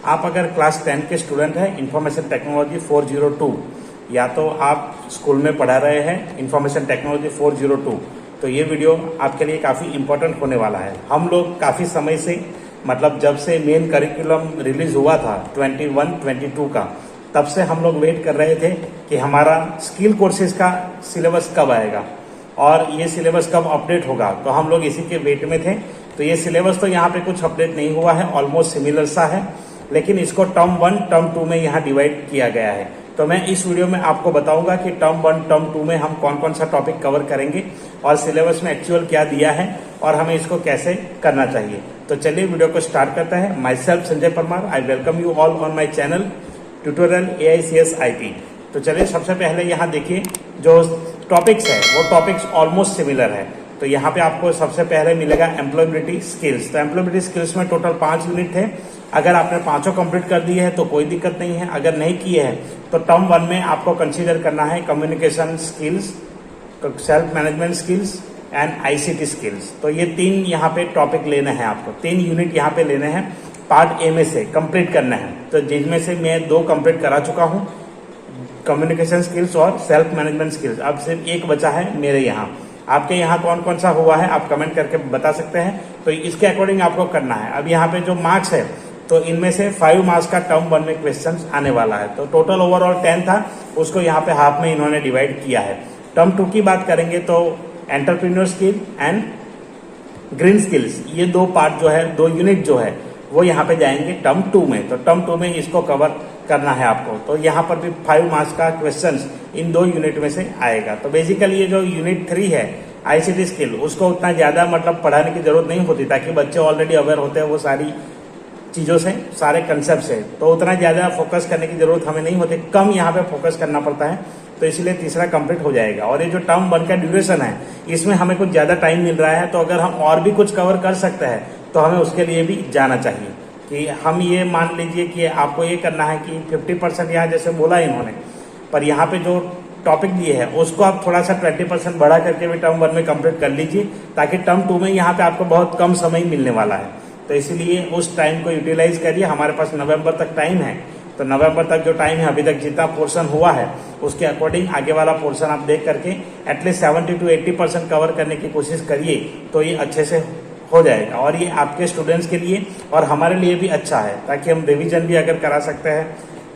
आप अगर क्लास 10 के स्टूडेंट हैं इंफॉर्मेशन टेक्नोलॉजी 402, या तो आप स्कूल में पढ़ा रहे हैं इंफॉर्मेशन टेक्नोलॉजी 402, तो ये वीडियो आपके लिए काफ़ी इम्पोर्टेंट होने वाला है। हम लोग काफ़ी समय से, मतलब जब से मेन करिकुलम रिलीज हुआ था 21-22 का, तब से हम लोग वेट कर रहे थे कि हमारा स्किल कोर्सेज का सिलेबस कब आएगा और ये सिलेबस कब अपडेट होगा। तो हम लोग इसी के वेट में थे। तो ये सिलेबस तो यहाँ पे कुछ अपडेट नहीं हुआ है, ऑलमोस्ट सिमिलर सा है, लेकिन इसको टर्म 1 टर्म 2 में यहाँ डिवाइड किया गया है। तो मैं इस वीडियो में आपको बताऊंगा कि टर्म 1 टर्म 2 में हम कौन कौन सा टॉपिक कवर करेंगे और सिलेबस में एक्चुअल क्या दिया है और हमें इसको कैसे करना चाहिए। तो चलिए वीडियो को स्टार्ट करते हैं। My self Sanjay Parmar, I welcome you all on my channel tutorial AICS IP। तो चलिए सबसे पहले यहाँ देखिए जो टॉपिक्स है वो टॉपिक्स ऑलमोस्ट सिमिलर है। तो यहाँ पे आपको सबसे पहले मिलेगा एम्प्लॉयबिलिटी स्किल्स। तो एम्प्लॉयबिलिटी स्किल्स में टोटल 5 यूनिट थे। अगर आपने पांचों कंप्लीट कर दिए हैं तो कोई दिक्कत नहीं है, अगर नहीं किए हैं तो टर्म 1 में आपको कंसीडर करना है communication skills, self management skills and ICT skills. तो ये 3 यहाँ पे टॉपिक लेने हैं आपको, 3 यूनिट यहाँ पे लेने हैं, पार्ट ए में से कंप्लीट करना है। तो जिनमें से मैं 2 कंप्लीट करा चुका हूँ, कम्युनिकेशन स्किल्स और सेल्फ मैनेजमेंट स्किल्स। अब सिर्फ एक बचा है मेरे यहाँ। आपके यहाँ कौन कौन सा हुआ है आप कमेंट करके बता सकते हैं। तो इसके अकॉर्डिंग आपको करना है। अब यहाँ पे जो मार्क्स है तो इनमें से 5 मार्क्स का टर्म 1 में क्वेश्चन आने वाला है। तो टोटल ओवरऑल 10 था, उसको यहाँ पे हाफ में इन्होंने डिवाइड किया है। टर्म 2 की बात करेंगे तो entrepreneur skill and green skills, ये 2 पार्ट जो है, 2 यूनिट जो है वो यहाँ पे जाएंगे टर्म 2 में। तो टर्म 2 में इसको कवर करना है आपको। तो यहाँ पर भी 5 मार्क्स का क्वेश्चन इन 2 यूनिट में से आएगा। तो बेसिकली ये जो यूनिट 3 है ICT स्किल, उसको उतना ज्यादा मतलब पढ़ाने की जरूरत नहीं होती, ताकि बच्चे ऑलरेडी अवेयर होते हैं वो सारी चीजों से, सारे कंसेप्ट से। तो उतना ज्यादा फोकस करने की जरूरत हमें नहीं होती, कम यहाँ पे फोकस करना पड़ता है। तो इसलिए तीसरा कंप्लीट हो जाएगा। और ये जो टर्म 1 का ड्यूरेशन है इसमें हमें कुछ ज्यादा टाइम मिल रहा है। तो अगर हम और भी कुछ कवर कर सकते हैं तो हमें उसके लिए भी जाना चाहिए। कि हम ये मान लीजिए कि आपको ये करना है कि 50% यहाँ जैसे बोला इन्होंने, पर यहाँ पे जो टॉपिक दिए है उसको आप थोड़ा सा 20% बढ़ा करके भी टर्म 1 में कंप्लीट कर लीजिए, ताकि टर्म 2 में यहाँ पे आपको बहुत कम समय मिलने वाला है। तो इसलिए उस टाइम को यूटिलाइज करिए। हमारे पास नवंबर तक टाइम है, तो नवंबर तक जो टाइम है, अभी तक जितना पोर्शन हुआ है उसके अकॉर्डिंग आगे वाला पोर्शन आप देख करके एटलीस्ट 70 to 80% कवर करने की कोशिश करिए। तो ये अच्छे से हो जाएगा और ये आपके स्टूडेंट्स के लिए और हमारे लिए भी अच्छा है, ताकि हम रिवीजन भी अगर करा सकते हैं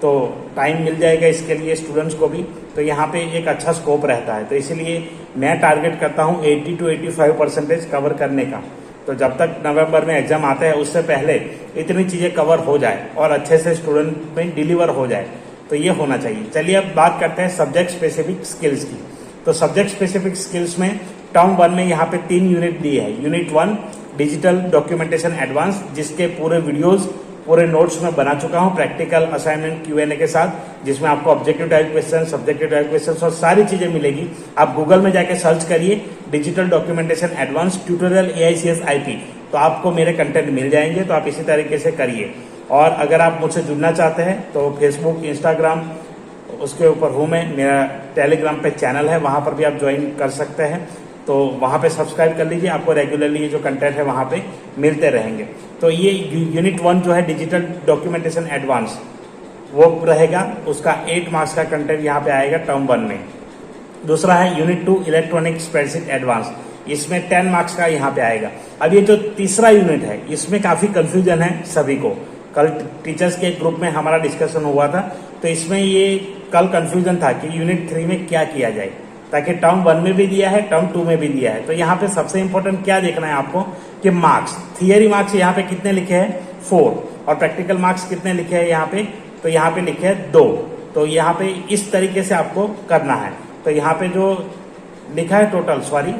तो टाइम मिल जाएगा इसके लिए स्टूडेंट्स को भी। तो यहाँ पे एक अच्छा स्कोप रहता है। तो इसीलिए मैं टारगेट करता हूँ 80 to 85% कवर करने का। तो जब तक नवंबर में एग्जाम आते हैं उससे पहले इतनी चीजें कवर हो जाए और अच्छे से स्टूडेंट में डिलीवर हो जाए, तो ये होना चाहिए। चलिए अब बात करते हैं सब्जेक्ट स्पेसिफिक स्किल्स की। तो सब्जेक्ट स्पेसिफिक स्किल्स में टर्म 1 में यहाँ पे 3 यूनिट दिए हैं। यूनिट 1 डिजिटल डॉक्यूमेंटेशन एडवांस, जिसके पूरे वीडियोस पूरे नोट्स में बना चुका हूँ, प्रैक्टिकल असाइनमेंट Q&A के साथ, जिसमें आपको objective type question, subjective type question और सारी चीजें मिलेगी। आप गूगल में जाके सर्च करिए digital documentation advance tutorial AICS IP, तो आपको मेरे कंटेंट मिल जाएंगे। तो आप इसी तरीके से करिए। और अगर आप मुझसे जुड़ना चाहते हैं तो फेसबुक, इंस्टाग्राम, उसके ऊपर हूँ मैं, मेरा टेलीग्राम पे चैनल है, वहां पर भी आप ज्वाइन कर सकते हैं। तो वहां पे सब्सक्राइब कर लीजिए, आपको रेगुलरली ये जो कंटेंट है वहां पे मिलते रहेंगे। तो ये यूनिट 1 जो है डिजिटल डॉक्यूमेंटेशन एडवांस, वो रहेगा, उसका 8 मार्क्स का कंटेंट यहाँ पे आएगा टर्म 1 में। दूसरा है यूनिट 2 इलेक्ट्रॉनिक स्प्रेडशीट एडवांस, इसमें 10 मार्क्स का यहाँ पे आएगा। अब ये जो तीसरा यूनिट है इसमें काफी कंफ्यूजन है सभी को। कल टीचर्स के ग्रुप में हमारा डिस्कशन हुआ था, तो इसमें ये कल कंफ्यूजन था कि यूनिट 3 में क्या किया जाए, ताकि टर्म 1 में भी दिया है, टर्म 2 में भी दिया है। तो यहाँ पे सबसे इंपॉर्टेंट क्या देखना है आपको कि मार्क्स, थियरी मार्क्स यहाँ पे कितने लिखे हैं 4, और प्रैक्टिकल मार्क्स कितने लिखे हैं यहाँ पे, तो यहाँ पे लिखे हैं 2। तो यहाँ पे इस तरीके से आपको करना है। तो यहाँ पे जो लिखा है टोटल, सॉरी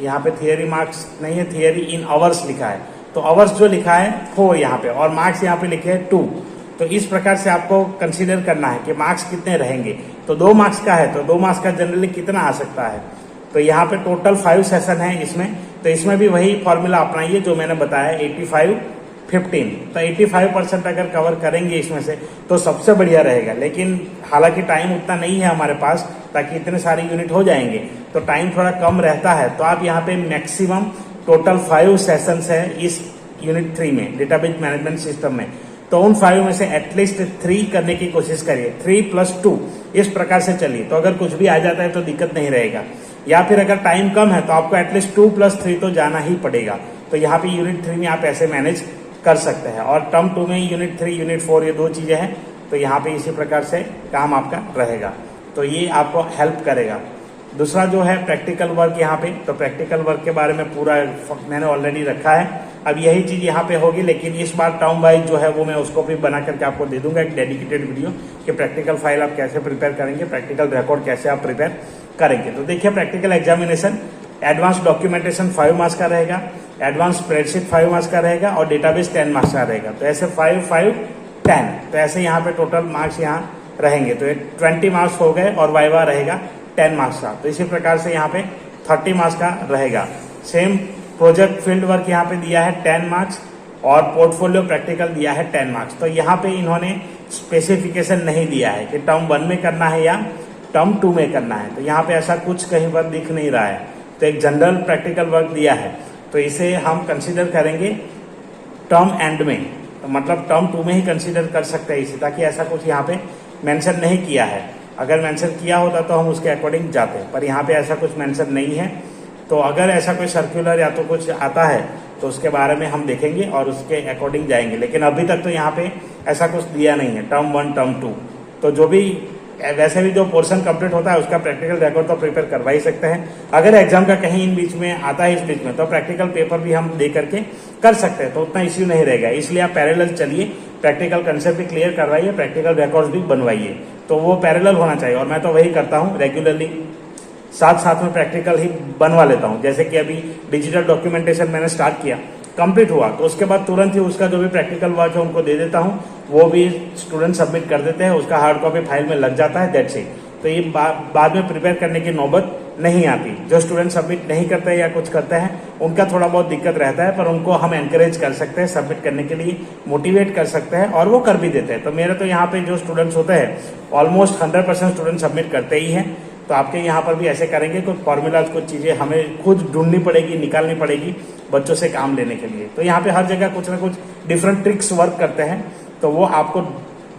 यहाँ पे थियरी मार्क्स नहीं है, थियरी इन आवर्स लिखा है। तो आवर्स जो लिखा है 4 यहाँ पे, और मार्क्स यहाँ पे लिखे हैं 2। तो इस प्रकार से आपको कंसीडर करना है कि मार्क्स कितने रहेंगे। तो 2 मार्क्स का है तो 2 मार्क्स का जनरली कितना आ सकता है। तो यहाँ पे टोटल 5 सेशन है इसमें। तो इसमें भी वही फॉर्मूला अपनाइए जो मैंने बताया, 85-15। तो 85% अगर कवर करेंगे इसमें से तो सबसे बढ़िया रहेगा। लेकिन हालांकि टाइम उतना नहीं है हमारे पास, ताकि इतने सारे यूनिट हो जाएंगे तो टाइम थोड़ा कम रहता है। तो आप यहाँ पे मैक्सिमम टोटल 5 सेशंस है इस यूनिट 3 में, डेटाबेस मैनेजमेंट सिस्टम में। तो उन 5 में से एटलीस्ट 3 करने की कोशिश करिए। 3+2 इस प्रकार से चलिए, तो अगर कुछ भी आ जाता है तो दिक्कत नहीं रहेगा। या फिर अगर टाइम कम है तो आपको एटलीस्ट 2+3 तो जाना ही पड़ेगा। तो यहाँ पे यूनिट 3 में आप ऐसे मैनेज कर सकते हैं। और टर्म 2 में यूनिट 3 यूनिट 4 ये 2 चीजें हैं, तो यहाँ पे इसी प्रकार से काम आपका रहेगा, तो ये आपको हेल्प करेगा। दूसरा जो है प्रैक्टिकल वर्क यहाँ पे, तो प्रैक्टिकल वर्क के बारे में पूरा मैंने ऑलरेडी रखा है। अब यही चीज यहाँ पे होगी, लेकिन इस बार टर्म वाइज जो है वो मैं उसको भी बना करके आपको दे दूंगा एक डेडिकेटेड वीडियो कि प्रैक्टिकल फाइल आप कैसे प्रिपेयर करेंगे, प्रैक्टिकल रिकॉर्ड कैसे आप प्रिपेयर करेंगे। तो देखिए practical examination advance documentation 5 marks का रहेगा, एडवांस स्प्रेडशीट 5 मार्क्स का रहेगा और डेटाबेस 10 मार्क्स का रहेगा। तो ऐसे 5, 5, 10, तो ऐसे यहाँ पे टोटल मार्क्स यहाँ रहेंगे। तो 20 मार्क्स हो गए और वाइवा रहेगा 10 मार्क्स का। तो इसी प्रकार से यहाँ पे 30 मार्क्स का रहेगा। सेम प्रोजेक्ट फील्ड वर्क यहाँ पे दिया है 10 मार्क्स और पोर्टफोलियो प्रैक्टिकल दिया है 10 मार्क्स। तो यहाँ पे इन्होंने स्पेसिफिकेशन नहीं दिया है कि टर्म 1 में करना है या टर्म 2 में करना है। तो यहाँ पे ऐसा कुछ कहीं पर दिख नहीं रहा है। तो एक जनरल प्रैक्टिकल वर्क दिया है, तो इसे हम कंसिडर करेंगे टर्म एंड में, तो मतलब टर्म 2 में ही कंसिडर कर सकते हैं इसे, ताकि ऐसा कुछ यहाँ पे मेंशन नहीं किया है। अगर मेंशन किया होता तो हम उसके अकॉर्डिंग जाते, पर यहाँ पे ऐसा कुछ मेंशन नहीं है। तो अगर ऐसा कोई सर्कुलर या तो कुछ आता है तो उसके बारे में हम देखेंगे और उसके अकॉर्डिंग जाएंगे, लेकिन अभी तक तो यहाँ पे ऐसा कुछ दिया नहीं है टर्म 1 टर्म 2। तो जो भी वैसे भी जो पोर्शन कंप्लीट होता है उसका प्रैक्टिकल रिकॉर्ड तो प्रिपेयर करवा ही सकते हैं। अगर एग्जाम का कहीं इन बीच में आता है इस बीच में, तो प्रैक्टिकल पेपर भी हम दे करके कर सकते हैं, तो उतना इश्यू नहीं रहेगा। इसलिए आप पैरेलल चलिए, प्रैक्टिकल कंसेप्ट भी क्लियर करवाइए, प्रैक्टिकल रिकॉर्ड्स भी बनवाइए, तो वो पैरेलल होना चाहिए। और मैं तो वही करता हूँ रेगुलरली, साथ साथ में प्रैक्टिकल ही बनवा लेता हूँ। जैसे कि अभी डिजिटल डॉक्यूमेंटेशन मैंने स्टार्ट किया, कंप्लीट हुआ, तो उसके बाद तुरंत ही उसका जो भी प्रैक्टिकल वर्क है उनको दे देता हूँ, वो भी स्टूडेंट सबमिट कर देते हैं, उसका हार्ड कॉपी फाइल में लग जाता है, दैट्स इट। तो ये बाद में प्रिपेयर करने की नौबत नहीं आती। जो स्टूडेंट सबमिट नहीं करते या कुछ करते हैं उनका थोड़ा बहुत दिक्कत रहता है, पर उनको हम एनकरेज कर सकते हैं, सबमिट करने के लिए मोटिवेट कर सकते हैं और वो कर भी देते हैं। तो मेरे तो यहाँ पे जो स्टूडेंट्स होते हैं ऑलमोस्ट 100% स्टूडेंट सबमिट करते ही हैं। तो आपके यहाँ पर भी ऐसे करेंगे, कुछ फॉर्मूलाज कुछ चीज़ें हमें खुद ढूंढनी पड़ेगी, निकालनी पड़ेगी बच्चों से काम लेने के लिए। तो यहाँ पे हर जगह कुछ ना कुछ डिफरेंट ट्रिक्स वर्क करते हैं, तो वो आपको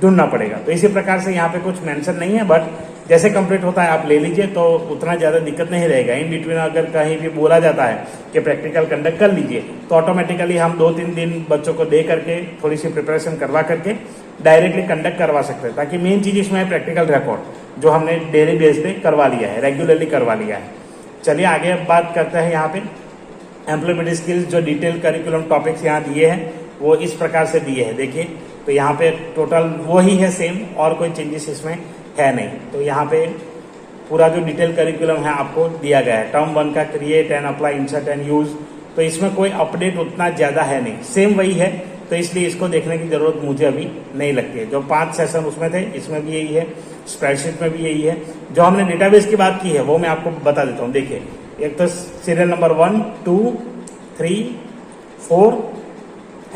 ढूंढना पड़ेगा। तो इसी प्रकार से यहाँ पे कुछ मेंशन नहीं है, बट जैसे कंप्लीट होता है आप ले लीजिए, तो उतना ज़्यादा दिक्कत नहीं रहेगा। इन बिटवीन अगर कहीं भी बोला जाता है कि प्रैक्टिकल कंडक्ट कर लीजिए, तो ऑटोमेटिकली हम 2-3 दिन बच्चों को दे करके थोड़ी सी प्रिपरेशन करवा करके डायरेक्टली कंडक्ट करवा सकते हैं। ताकि मेन चीज़ इसमें है प्रैक्टिकल रिकॉर्ड, जो हमने डेली बेस पे करवा लिया है, रेगुलरली करवा लिया है। चलिए आगे बात करते हैं। यहाँ पे एम्प्लॉयमेंट स्किल्स जो डिटेल करिकुलम टॉपिक्स यहाँ दिए हैं वो इस प्रकार से दिए हैं, देखिए। तो यहाँ पे टोटल वो ही है सेम, और कोई चेंजेस इसमें है नहीं। तो यहाँ पे पूरा जो डिटेल करिकुलम है आपको दिया गया है। टर्म 1 का create and apply, insert and use, तो इसमें कोई अपडेट उतना ज़्यादा है नहीं, सेम वही है। तो इसलिए इसको देखने की जरूरत मुझे अभी नहीं लगती है। जो 5 सेशन उसमें थे इसमें भी यही है, स्प्रेडशीट में भी यही है। जो हमने डेटाबेस की बात की है वो मैं आपको बता देता हूँ। देखिए, एक तो सीरियल नंबर 1, 2, 3, 4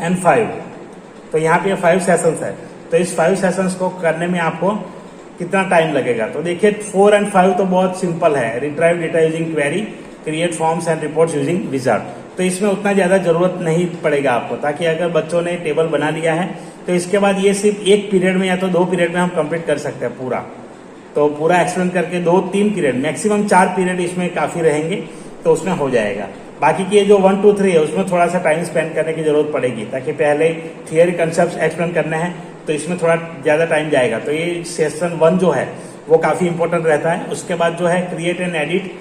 एंड 5, तो यहाँ पे 5 सेशंस है। तो इस 5 सेशंस को करने में आपको कितना टाइम लगेगा? तो देखिए 4 एंड 5 तो बहुत सिंपल है, retrieve data using query, create forms and reports using wizard. तो इसमें उतना ज्यादा जरूरत नहीं पड़ेगा आपको, ताकि अगर बच्चों ने टेबल बना लिया है तो इसके बाद ये सिर्फ एक पीरियड में या तो 2 पीरियड में हम कंप्लीट कर सकते हैं पूरा। तो पूरा एक्सप्लेन करके 2-3 पीरियड, मैक्सिमम 4 पीरियड इसमें काफी रहेंगे, तो उसमें हो जाएगा। बाकी की जो 1, 2, 3 है उसमें थोड़ा सा टाइम स्पेंड करने की जरूरत पड़ेगी, ताकि पहले थियरी कंसेप्ट एक्सप्लेन करने हैं, तो इसमें थोड़ा ज्यादा टाइम जाएगा। तो ये सेशन 1 जो है वो काफी इंपॉर्टेंट रहता है। उसके बाद जो है create and edit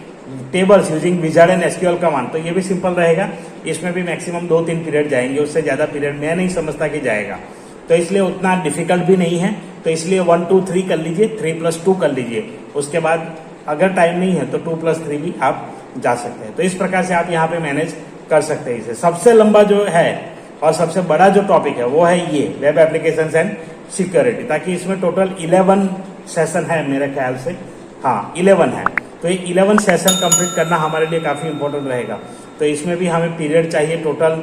tables using wizard and SQL command, तो ये भी सिंपल रहेगा। इसमें भी मैक्सिमम 2-3 पीरियड जाएंगे, उससे ज्यादा पीरियड मैं नहीं समझता कि जाएगा। तो इसलिए उतना डिफिकल्ट भी नहीं है। तो इसलिए 1, 2, 3 कर लीजिए, 3+2 कर लीजिए। उसके बाद अगर टाइम नहीं है तो 2+3 भी आप जा सकते हैं। तो इस प्रकार से आप यहाँ पे मैनेज कर सकते हैं इसे। सबसे लंबा जो है और सबसे बड़ा जो टॉपिक है वो है ये वेब एप्लीकेशन एंड सिक्योरिटी, ताकि इसमें टोटल 11 सेशन है मेरे ख्याल से, हाँ 11 है। तो ये 11 सेशन कंप्लीट करना हमारे लिए काफी इंपॉर्टेंट रहेगा। तो इसमें भी हमें पीरियड चाहिए, टोटल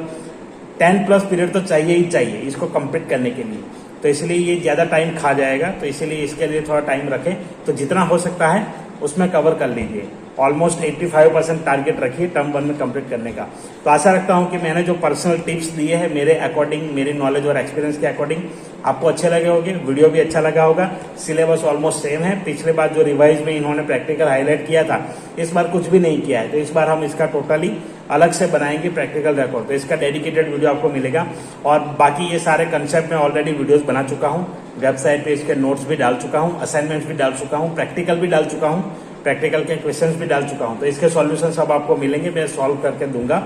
10+ पीरियड तो चाहिए ही चाहिए इसको कंप्लीट करने के लिए। तो इसलिए ये ज्यादा टाइम खा जाएगा, तो इसीलिए इसके लिए थोड़ा टाइम रखें। तो जितना हो सकता है उसमें कवर कर लीजिए। ऑलमोस्ट 85% टारगेट रखिए टर्म 1 में कंप्लीट करने का। तो आशा रखता हूं कि मैंने जो पर्सनल टिप्स दिए हैं मेरे अकॉर्डिंग, मेरी नॉलेज और एक्सपीरियंस के अकॉर्डिंग आपको अच्छे लगे होंगे, वीडियो भी अच्छा लगा होगा। सिलेबस ऑलमोस्ट सेम है, पिछले बार जो रिवाइज में इन्होंने प्रैक्टिकल हाईलाइट किया था इस बार कुछ भी नहीं किया है, तो इस बार हम इसका टोटली अलग से बनाएंगे प्रैक्टिकल रिकॉर्ड। तो इसका डेडिकेटेड वीडियो आपको मिलेगा और बाकी ये सारे कंसेप्ट में ऑलरेडी वीडियोस बना चुका हूँ, वेबसाइट पे इसके नोट्स भी डाल चुका हूँ, असाइनमेंट्स भी डाल चुका हूँ, प्रैक्टिकल भी डाल चुका हूँ, प्रैक्टिकल के क्वेश्चंस भी डाल चुका हूँ। तो इसके सॉल्यूशन सब आपको मिलेंगे, मैं सॉल्व करके दूंगा।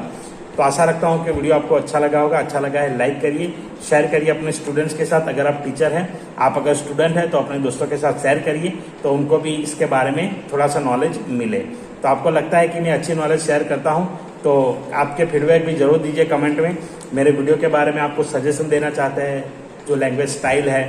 तो आशा रखता हूँ कि वीडियो आपको अच्छा लगा होगा। अच्छा लगा है लाइक करिए, शेयर करिए अपने स्टूडेंट्स के साथ। अगर आप टीचर हैं, आप अगर स्टूडेंट हैं तो अपने दोस्तों के साथ शेयर करिए, तो उनको भी इसके बारे में थोड़ा सा नॉलेज मिले। तो आपको लगता है कि मैं अच्छी नॉलेज शेयर करता हूँ तो आपके फीडबैक भी जरूर दीजिए कमेंट में। मेरे वीडियो के बारे में आपको सजेशन देना चाहते हैं, जो लैंग्वेज स्टाइल है,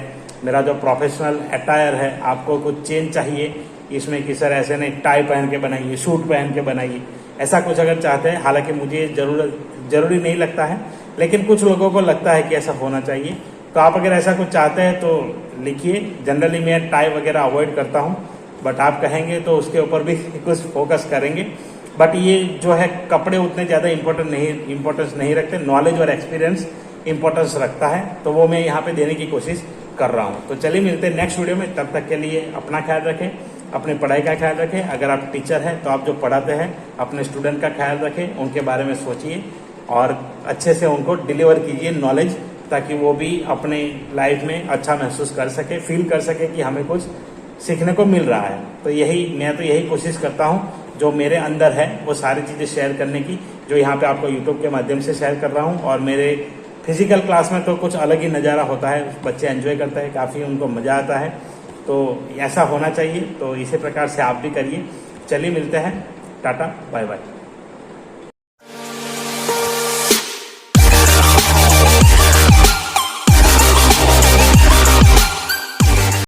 मेरा जो प्रोफेशनल अटायर है, आपको कुछ चेंज चाहिए इसमें कि सर ऐसे नहीं टाई पहन के बनाइए, सूट पहन के बनाइए, ऐसा कुछ अगर चाहते हैं, हालांकि मुझे जरूरी नहीं लगता है, लेकिन कुछ लोगों को लगता है कि ऐसा होना चाहिए। तो आप अगर ऐसा कुछ चाहते हैं तो लिखिए। जनरली मैं टाई वगैरह अवॉइड करता हूँ, बट आप कहेंगे तो उसके ऊपर भी कुछ फोकस करेंगे। बट ये जो है कपड़े उतने ज़्यादा इम्पोर्टेंस नहीं रखते, नॉलेज और एक्सपीरियंस इंपॉर्टेंस रखता है, तो वो मैं यहाँ पे देने की कोशिश कर रहा हूँ। तो चलिए मिलते हैं नेक्स्ट वीडियो में, तब तक के लिए अपना ख्याल रखें, अपने पढ़ाई का ख्याल रखें। अगर आप टीचर हैं तो आप जो पढ़ाते हैं अपने स्टूडेंट का ख्याल रखें, उनके बारे में सोचिए और अच्छे से उनको डिलीवर कीजिए नॉलेज, ताकि वो भी अपने लाइफ में अच्छा महसूस कर सके, फील कर सके कि हमें कुछ सीखने को मिल रहा है। तो मैं तो यही कोशिश करता हूँ, जो मेरे अंदर है वो सारी चीज़ें शेयर करने की, जो यहाँ पे आपको यूट्यूब के माध्यम से शेयर कर रहा हूँ। और मेरे फिजिकल क्लास में तो कुछ अलग ही नज़ारा होता है, बच्चे एंजॉय करते हैं, काफ़ी उनको मज़ा आता है। तो ऐसा होना चाहिए, तो इसी प्रकार से आप भी करिए। चलिए मिलते हैं, टाटा बाय बाय।